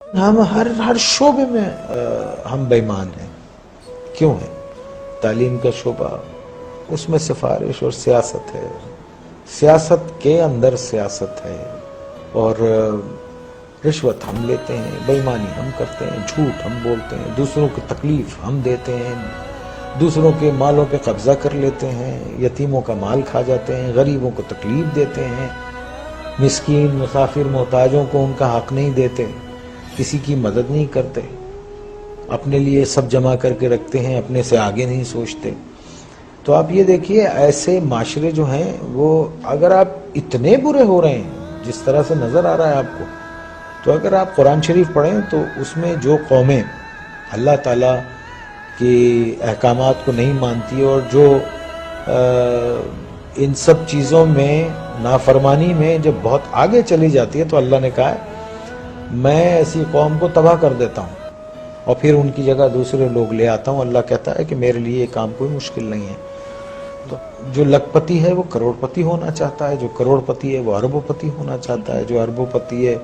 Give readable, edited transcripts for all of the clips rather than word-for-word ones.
ہم ہر شعبے میں ہم بےمان ہیں. کیوں ہیں؟ تعلیم کا شعبہ، اس میں سفارش اور سیاست ہے، سیاست کے اندر سیاست ہے، اور رشوت ہم لیتے ہیں، بےایمانی ہم کرتے ہیں، جھوٹ ہم بولتے ہیں، دوسروں کی تکلیف ہم دیتے ہیں، دوسروں کے مالوں پہ قبضہ کر لیتے ہیں، یتیموں کا مال کھا جاتے ہیں، غریبوں کو تکلیف دیتے ہیں، مسکین مسافر محتاجوں کو ان کا حق نہیں دیتے، کسی کی مدد نہیں کرتے، اپنے لیے سب جمع کر کے رکھتے ہیں، اپنے سے آگے نہیں سوچتے. تو آپ یہ دیکھیے ایسے معاشرے جو ہیں وہ اگر آپ اتنے برے ہو رہے ہیں جس طرح سے نظر آ رہا ہے آپ کو، تو اگر آپ قرآن شریف پڑھیں تو اس میں جو قومیں اللہ تعالیٰ کی احکامات کو نہیں مانتی اور جو ان سب چیزوں میں نافرمانی میں جب بہت آگے چلی جاتی ہے، تو اللہ نے کہا ہے میں ایسی قوم کو تباہ کر دیتا ہوں اور پھر ان کی جگہ دوسرے لوگ لے آتا ہوں. اللہ کہتا ہے کہ میرے لیے یہ کام کوئی مشکل نہیں ہے. تو جو لکھ پتی ہے وہ کروڑ پتی ہونا چاہتا ہے، جو کروڑ پتی ہے وہ اربوں پتی ہونا چاہتا ہے، جو اربوں پتی ہے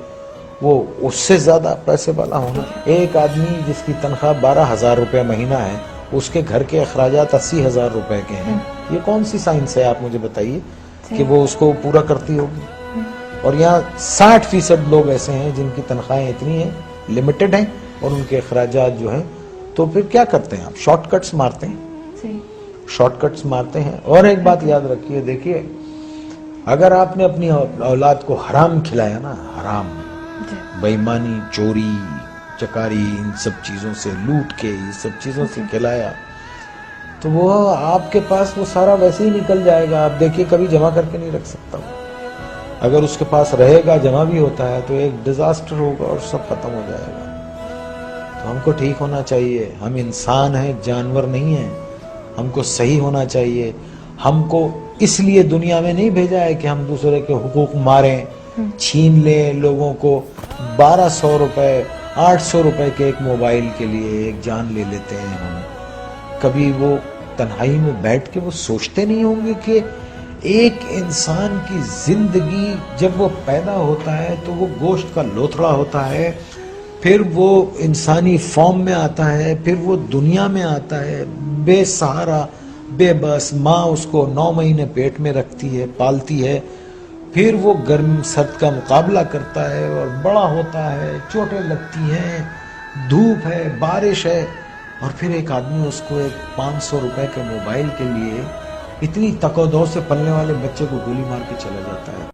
وہ اس سے زیادہ پیسے والا ہونا. ایک آدمی جس کی تنخواہ 12,000 روپے مہینہ ہے، اس کے گھر کے اخراجات 80,000 روپے کے ہیں. یہ کون سی سائنس ہے آپ مجھے بتائیے کہ وہ اس کو پورا کرتی ہوگی؟ اور یہاں 60% لوگ ایسے ہیں جن کی تنخواہیں اتنی ہیں، لمیٹڈ ہیں، اور ان کے اخراجات جو ہیں. تو پھر کیا کرتے ہیں آپ؟ شارٹ کٹس مارتے ہیں، شارٹ کٹس مارتے ہیں. اور ایک بات یاد رکھیے، دیکھیے اگر آپ نے اپنی اولاد کو حرام کھلایا نا، حرام، بےایمانی، چوری چکاری، ان سب چیزوں سے، لوٹ کے یہ سب چیزوں سے کھلایا، تو وہ آپ کے پاس وہ سارا ویسے ہی نکل جائے گا. آپ دیکھیے کبھی جمع کر کے نہیں رکھ سکتا وہ. اگر اس کے پاس رہے گا، جمع بھی ہوتا ہے، تو ایک ڈیزاسٹر ہوگا اور سب ختم ہو جائے گا. تو ہم کو ٹھیک ہونا چاہیے. ہم انسان ہیں، جانور نہیں ہیں. ہم کو صحیح ہونا چاہیے. ہم کو اس لیے دنیا میں نہیں بھیجا ہے کہ ہم دوسرے کے حقوق ماریں، چھین لیں لوگوں کو. 1200 روپے 800 روپے کے ایک موبائل کے لیے ایک جان لے لیتے ہیں ہم. کبھی وہ تنہائی میں بیٹھ کے وہ سوچتے نہیں ہوں گے کہ ایک انسان کی زندگی جب وہ پیدا ہوتا ہے تو وہ گوشت کا لوتھڑا ہوتا ہے، پھر وہ انسانی فارم میں آتا ہے، پھر وہ دنیا میں آتا ہے بے سہارا، بے بس. ماں اس کو 9 مہینے پیٹ میں رکھتی ہے، پالتی ہے، پھر وہ گرم سرد کا مقابلہ کرتا ہے اور بڑا ہوتا ہے، چوٹیں لگتی ہیں، دھوپ ہے، بارش ہے، اور پھر ایک آدمی اس کو ایک 500 روپے کے موبائل کے لیے اتنی تک و دو سے پلنے والے بچے کو گولی مار کے چلا جاتا ہے.